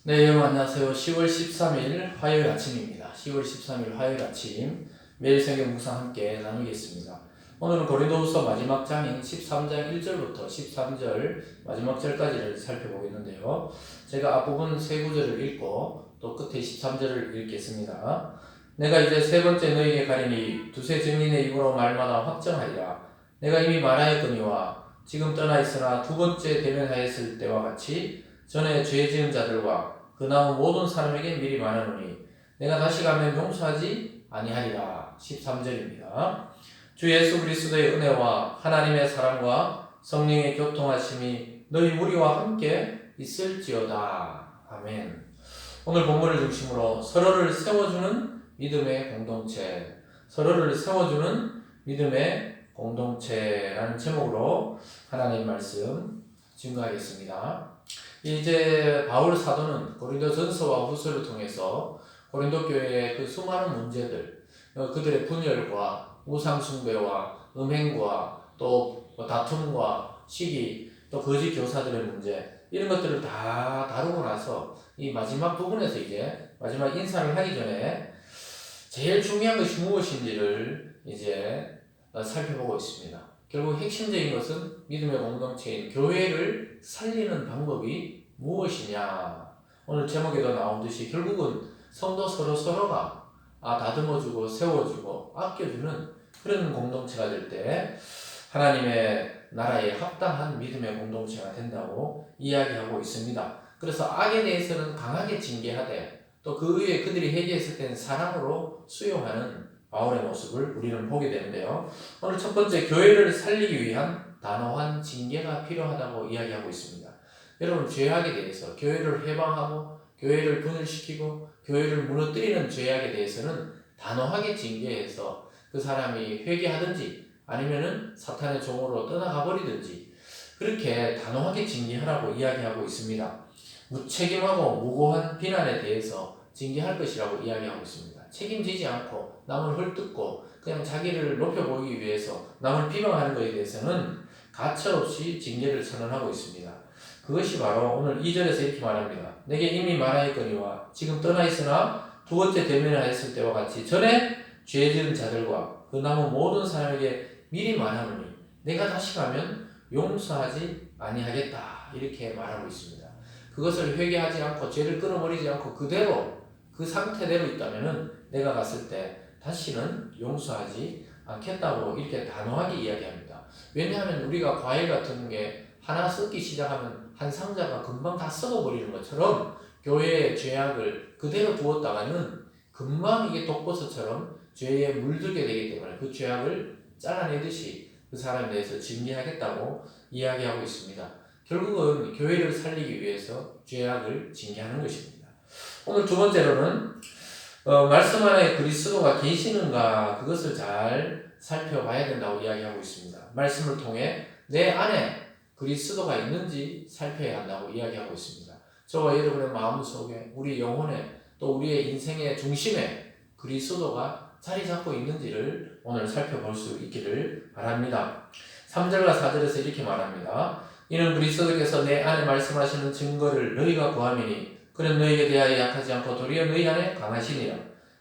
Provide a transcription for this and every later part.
네, 여러분 안녕하세요. 10월 13일 화요일 아침입니다. 10월 13일 화요일 아침 매일 성경 묵상 함께 나누겠습니다. 오늘은 고린도후서 마지막 장인 13장 1절부터 13절 마지막 절까지를 살펴보겠는데요. 제가 앞부분 세 구절을 읽고 또 끝에 13절을 읽겠습니다. 내가 이제 세 번째 너희에게 가리니 두세 증인의 입으로 말마다 확정하리라. 내가 이미 말하였거니와 지금 떠나 있으나 두 번째 대면하였을 때와 같이 전에 죄 지은 자들과 그 남은 모든 사람에게 미리 말하노니 내가 다시 가면 용서하지 아니하리라. 13절입니다. 주 예수 그리스도의 은혜와 하나님의 사랑과 성령의 교통하심이 너희 무리와 함께 있을지어다. 아멘. 오늘 본문을 중심으로 서로를 세워주는 믿음의 공동체, 서로를 세워주는 믿음의 공동체라는 제목으로 하나님 말씀 증거하겠습니다. 이제 바울 사도는 고린도전서와 후서를 통해서 고린도 교회의 그 수많은 문제들, 그들의 분열과 우상 숭배와 음행과 또 다툼과 시기, 또 거짓 교사들의 문제, 이런 것들을 다 다루고 나서 이 마지막 부분에서 이제 마지막 인사를 하기 전에 제일 중요한 것이 무엇인지를 이제 살펴보고 있습니다. 결국 핵심적인 것은 믿음의 공동체인 교회를 살리는 방법이 무엇이냐. 오늘 제목에도 나오듯이 결국은 성도 서로가 다듬어주고 세워주고 아껴주는 그런 공동체가 될 때 하나님의 나라에 합당한 믿음의 공동체가 된다고 이야기하고 있습니다. 그래서 악에 대해서는 강하게 징계하되 또 그 위에 그들이 회개했을 때는 사랑으로 수용하는 바울의 모습을 우리는 보게 되는데요. 오늘 첫 번째, 교회를 살리기 위한 단호한 징계가 필요하다고 이야기하고 있습니다. 여러분, 죄악에 대해서 교회를 해방하고 교회를 분열시키고 교회를 무너뜨리는 죄악에 대해서는 단호하게 징계해서 그 사람이 회개하든지 아니면은 사탄의 종으로 떠나가 버리든지 그렇게 단호하게 징계하라고 이야기하고 있습니다. 무책임하고 무고한 비난에 대해서 징계할 것이라고 이야기하고 있습니다. 책임지지 않고 남을 헐뜯고 그냥 자기를 높여 보이기 위해서 남을 비방하는 것에 대해서는 가차없이 징계를 선언하고 있습니다. 그것이 바로 오늘 2절에서 이렇게 말합니다. 내게 이미 말하였거니와 지금 떠나 있으나 두 번째 대면을 했을 때와 같이 전에 죄 지은 자들과 그 남은 모든 사람에게 미리 말하노니 내가 다시 가면 용서하지 아니하겠다. 이렇게 말하고 있습니다. 그것을 회개하지 않고 죄를 끊어버리지 않고 그대로 그 상태대로 있다면은 내가 갔을 때 다시는 용서하지 않겠다고 이렇게 단호하게 이야기합니다. 왜냐하면 우리가 과일 같은 게 하나 썩기 시작하면 한 상자가 금방 다 썩어버리는 것처럼 교회의 죄악을 그대로 두었다가는 금방 이게 독버섯처럼 죄에 물들게 되기 때문에 그 죄악을 잘라내듯이 그 사람에 대해서 징계하겠다고 이야기하고 있습니다. 결국은 교회를 살리기 위해서 죄악을 징계하는 것입니다. 오늘 두 번째로는 말씀 안에 그리스도가 계시는가 그것을 잘 살펴봐야 된다고 이야기하고 있습니다. 말씀을 통해 내 안에 그리스도가 있는지 살펴야 한다고 이야기하고 있습니다. 저와 여러분의 마음속에 우리 영혼에 또 우리의 인생의 중심에 그리스도가 자리 잡고 있는지를 오늘 살펴볼 수 있기를 바랍니다. 3절과 4절에서 이렇게 말합니다. 이는 그리스도께서 내 안에 말씀하시는 증거를 너희가 구함이니 그는 너희에게 대하여 약하지 않고 도리어 너희 안에 강하시니라.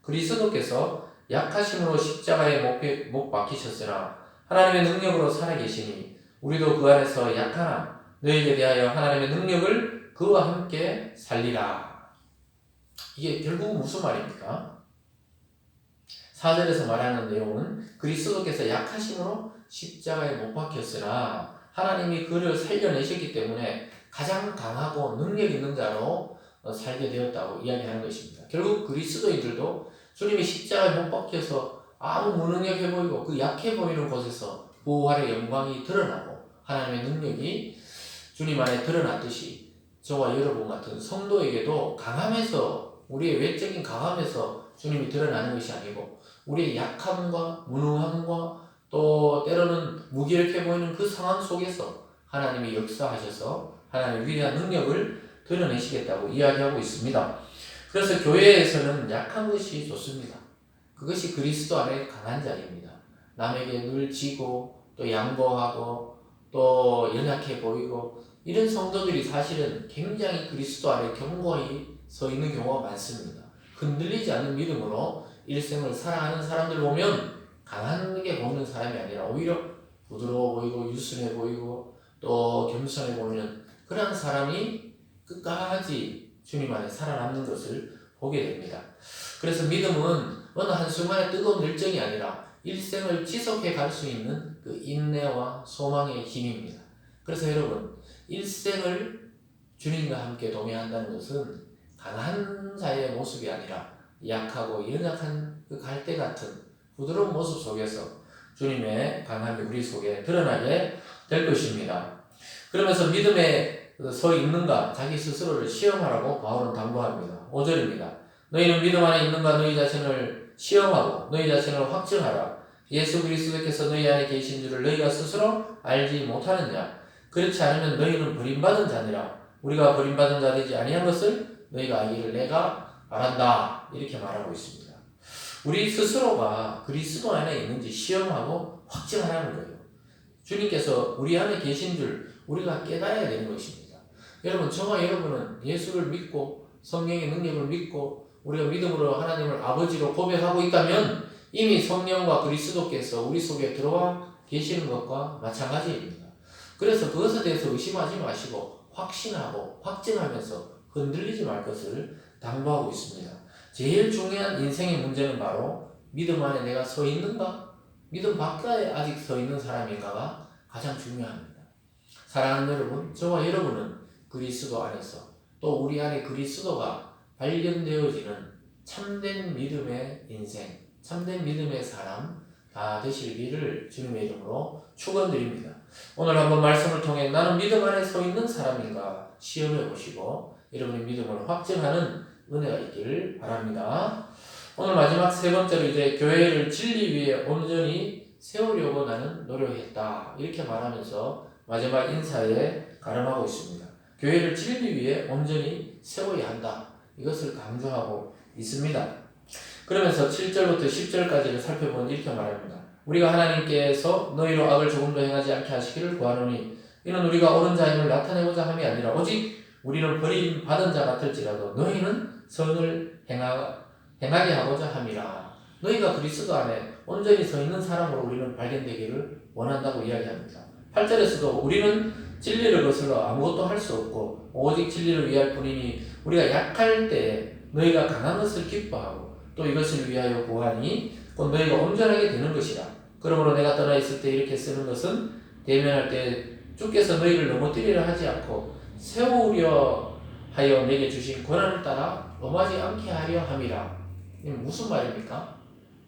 그리스도께서 약하심으로 십자가에 못 박히셨으나 하나님의 능력으로 살아계시니 우리도 그 안에서 약하나 너희에게 대하여 하나님의 능력을 그와 함께 살리라. 이게 결국 무슨 말입니까? 4절에서 말하는 내용은 그리스도께서 약하심으로 십자가에 못 박혔으나 하나님이 그를 살려내셨기 때문에 가장 강하고 능력 있는 자로 살게 되었다고 이야기하는 것입니다. 결국 그리스도인들도 주님이 십자가에 못 박혀서 아무 무능력해 보이고 그 약해 보이는 곳에서 부활의 영광이 드러나고 하나님의 능력이 주님 안에 드러났듯이 저와 여러분 같은 성도에게도 강함에서 우리의 외적인 강함에서 주님이 드러나는 것이 아니고 우리의 약함과 무능함과 또 때로는 무기력해 보이는 그 상황 속에서 하나님이 역사하셔서 하나님의 위대한 능력을 드러내시겠다고 이야기하고 있습니다. 그래서 교회에서는 약한 것이 좋습니다. 그것이 그리스도 안에 강한 자입니다. 남에게 늘 지고 또 양보하고 또 연약해 보이고 이런 성도들이 사실은 굉장히 그리스도 아래 견고히 서 있는 경우가 많습니다. 흔들리지 않는 믿음으로 일생을 살아가는 사람들 보면 강하게 보이는 사람이 아니라 오히려 부드러워 보이고 유순해 보이고 또 겸손해 보이는 그런 사람이 끝까지 주님 안에 살아남는 것을 보게 됩니다. 그래서 믿음은 어느 한순간의 뜨거운 열정이 아니라 일생을 지속해 갈 수 있는 그 인내와 소망의 힘입니다. 그래서 여러분, 일생을 주님과 함께 동행한다는 것은 강한 자의 모습이 아니라 약하고 연약한 그 갈대 같은 부드러운 모습 속에서 주님의 강함이 우리 속에 드러나게 될 것입니다. 그러면서 믿음에 서 있는가 자기 스스로를 시험하라고 바울은 당부합니다. 5절입니다. 너희는 믿음 안에 있는가 너희 자신을 시험하고 너희 자신을 확증하라. 예수 그리스도께서 너희 안에 계신 줄을 너희가 스스로 알지 못하느냐. 그렇지 않으면 너희는 버림받은 자니라. 우리가 버림받은 자 되지 아니한 것을 너희가 알기를 내가 말한다. 이렇게 말하고 있습니다. 우리 스스로가 그리스도 안에 있는지 시험하고 확증하라는 거예요. 주님께서 우리 안에 계신 줄 우리가 깨달아야 되는 것입니다. 여러분, 저와 여러분은 예수를 믿고 성령의 능력을 믿고 우리가 믿음으로 하나님을 아버지로 고백하고 있다면 이미 성령과 그리스도께서 우리 속에 들어와 계시는 것과 마찬가지입니다. 그래서 그것에 대해서 의심하지 마시고 확신하고 확증하면서 흔들리지 말 것을 당부하고 있습니다. 제일 중요한 인생의 문제는 바로 믿음 안에 내가 서 있는가? 믿음 밖에 아직 서 있는 사람인가가 가장 중요합니다. 사랑하는 여러분, 저와 여러분은 그리스도 안에서 또 우리 안에 그리스도가 발견되어지는 참된 믿음의 인생, 참된 믿음의 사람 다 되시기를 주님의 이름으로 축원드립니다. 오늘 한번 말씀을 통해 나는 믿음 안에 서 있는 사람인가 시험해 보시고 여러분의 믿음을 확증하는 은혜가 있기를 바랍니다. 오늘 마지막 세 번째로 이제 교회를 진리 위에 온전히 세우려고 나는 노력했다. 이렇게 말하면서 마지막 인사에 가름하고 있습니다. 교회를 진리 위에 온전히 세워야 한다. 이것을 강조하고 있습니다. 그러면서 7절부터 10절까지를 살펴보면 이렇게 말합니다. 우리가 하나님께서 너희로 악을 조금도 행하지 않게 하시기를 구하노니 이는 우리가 옳은 자임을 나타내고자 함이 아니라 오직 우리는 버림받은 자 같을지라도 너희는 선을 행하게 하고자 함이라. 너희가 그리스도 안에 온전히 서 있는 사람으로 우리는 발견되기를 원한다고 이야기합니다. 8절에서도 우리는 진리를 거슬러 아무것도 할 수 없고 오직 진리를 위할 뿐이니 우리가 약할 때 너희가 강한 것을 기뻐하고 또 이것을 위하여 구하니 곧 너희가 온전하게 되는 것이라. 그러므로 내가 떠나 있을 때 이렇게 쓰는 것은 대면할 때 주께서 너희를 넘어뜨리려 하지 않고 세우려 하여 내게 주신 권한을 따라 엄하지 않게 하려 함이라. 이게 무슨 말입니까?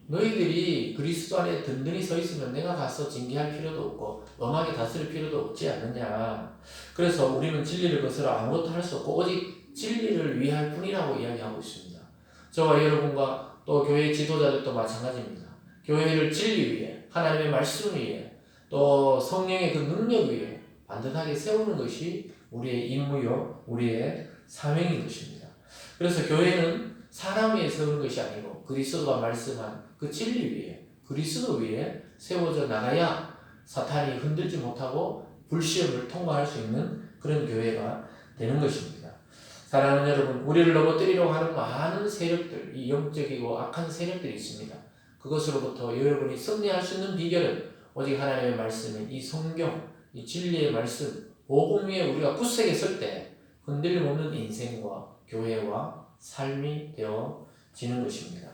너희들이 그리스도 안에 든든히 서 있으면 내가 가서 징계할 필요도 없고 엄하게 다스릴 필요도 없지 않느냐. 그래서 우리는 진리를 거슬러 아무것도 할 수 없고 오직 진리를 위할 뿐이라고 이야기하고 있습니다. 저와 여러분과 또 교회 지도자들도 마찬가지입니다. 교회를 진리 위에, 하나님의 말씀 위에, 또 성령의 그 능력 위에 반듯하게 세우는 것이 우리의 임무요, 우리의 사명인 것입니다. 그래서 교회는 사람 위에 세우는 것이 아니고 그리스도가 말씀한 그 진리 위에, 그리스도 위에 세워져 나가야 사탄이 흔들지 못하고 불시험을 통과할 수 있는 그런 교회가 되는 것입니다. 사랑하는 여러분, 우리를 넘어뜨리려고 하는 많은 세력들, 이 영적이고 악한 세력들이 있습니다. 그것으로부터 여러분이 승리할 수 있는 비결은 오직 하나님의 말씀인 이 성경, 이 진리의 말씀, 복음 위에 우리가 굳세게 설 때 흔들림 없는 인생과 교회와 삶이 되어지는 것입니다.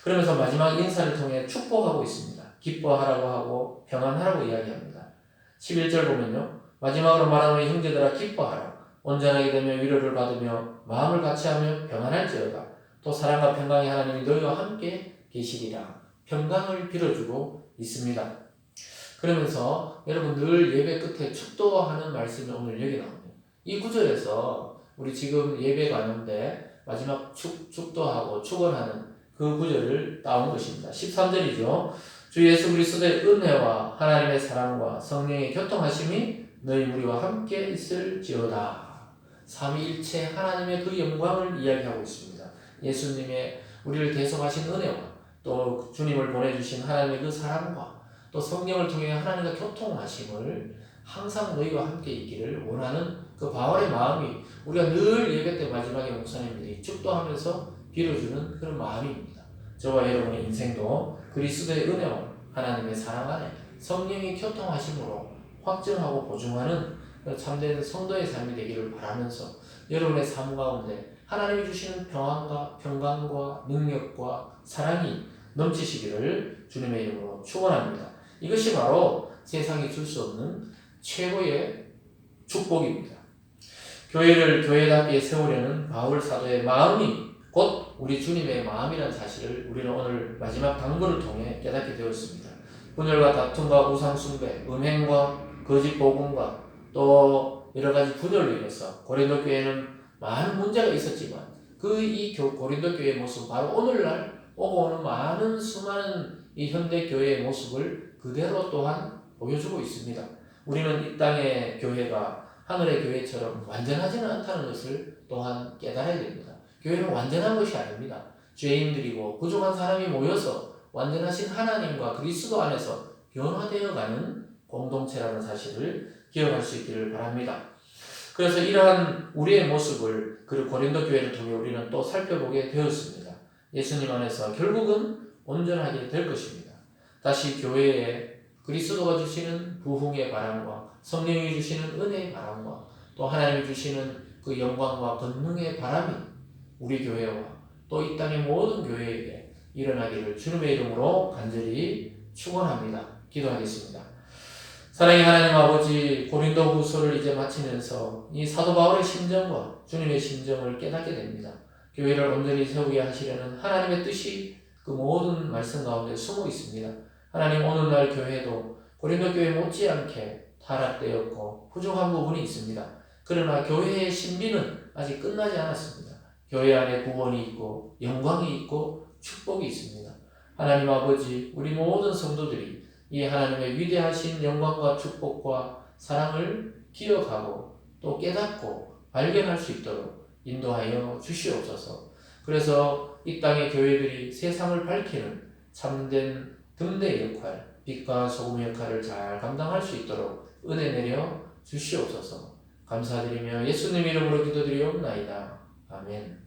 그러면서 마지막 인사를 통해 축복하고 있습니다. 기뻐하라고 하고 평안하라고 이야기합니다. 11절 보면요. 마지막으로 말하는 형제들아 기뻐하라. 온전하게 되며 위로를 받으며 마음을 같이하며 평안할지어다. 또 사랑과 평강의 하나님이 너희와 함께 계시리라. 평강을 빌어주고 있습니다. 그러면서 여러분 늘 예배 끝에 축도하는 말씀이 오늘 여기 나옵니다. 이 구절에서 우리 지금 예배 가는데 마지막 축도하고 축원하는 그 구절을 따온 것입니다. 13절이죠. 주 예수 그리스도의 은혜와 하나님의 사랑과 성령의 교통하심이 너희 무리와 함께 있을지어다. 삼위일체 하나님의 그 영광을 이야기하고 있습니다. 예수님의 우리를 대속하신 은혜와 또 주님을 보내주신 하나님의 그 사랑과 또 성령을 통해 하나님과 교통하심을 항상 너희와 함께 있기를 원하는 그 바울의 마음이 우리가 늘 예배 때 마지막에 목사님들이 축도하면서 빌어주는 그런 마음입니다. 저와 여러분의 인생도 그리스도의 은혜와 하나님의 사랑 안에 성령이 교통하심으로 확증하고 보증하는 참된 성도의 삶이 되기를 바라면서 여러분의 삶 가운데 하나님이 주시는 평강과 능력과 사랑이 넘치시기를 주님의 이름으로 축원합니다. 이것이 바로 세상이 줄 수 없는 최고의 축복입니다. 교회를 교회답게 세우려는 바울 사도의 마음이 곧 우리 주님의 마음이라는 사실을 우리는 오늘 마지막 당부를 통해 깨닫게 되었습니다. 분열과 다툼과 우상숭배, 음행과 거짓 복음과 또 여러 가지 분열로 인해서 고린도 교회는 많은 문제가 있었지만 이 고린도 교회의 모습 바로 오늘날 오고 오는 많은 수많은 이 현대 교회의 모습을 그대로 또한 보여주고 있습니다. 우리는 이 땅의 교회가 하늘의 교회처럼 완전하지는 않다는 것을 또한 깨달아야 됩니다. 교회는 완전한 것이 아닙니다. 죄인들이고 부족한 사람이 모여서 완전하신 하나님과 그리스도 안에서 변화되어가는 공동체라는 사실을 기억할 수 있기를 바랍니다. 그래서 이러한 우리의 모습을 그 고린도 교회를 통해 우리는 또 살펴보게 되었습니다. 예수님 안에서 결국은 온전하게 될 것입니다. 다시 교회에 그리스도가 주시는 부흥의 바람과 성령이 주시는 은혜의 바람과 또 하나님이 주시는 그 영광과 권능의 바람이 우리 교회와 또 이 땅의 모든 교회에게 일어나기를 주님의 이름으로 간절히 축원합니다. 기도하겠습니다. 사랑의 하나님 아버지, 고린도 후서를 이제 마치면서 이 사도 바울의 심정과 주님의 심정을 깨닫게 됩니다. 교회를 온전히 세우게 하시려는 하나님의 뜻이 그 모든 말씀 가운데 숨어 있습니다. 하나님, 오늘날 교회도 고린도 교회 못지않게 타락되었고 부족한 부분이 있습니다. 그러나 교회의 신비는 아직 끝나지 않았습니다. 교회 안에 구원이 있고 영광이 있고 축복이 있습니다. 하나님 아버지, 우리 모든 성도들이 이 하나님의 위대하신 영광과 축복과 사랑을 기억하고 또 깨닫고 발견할 수 있도록 인도하여 주시옵소서. 그래서 이 땅의 교회들이 세상을 밝히는 참된 등대 역할, 빛과 소금의 역할을 잘 감당할 수 있도록 은혜 내려 주시옵소서. 감사드리며 예수님 이름으로 기도드리옵나이다. 아멘.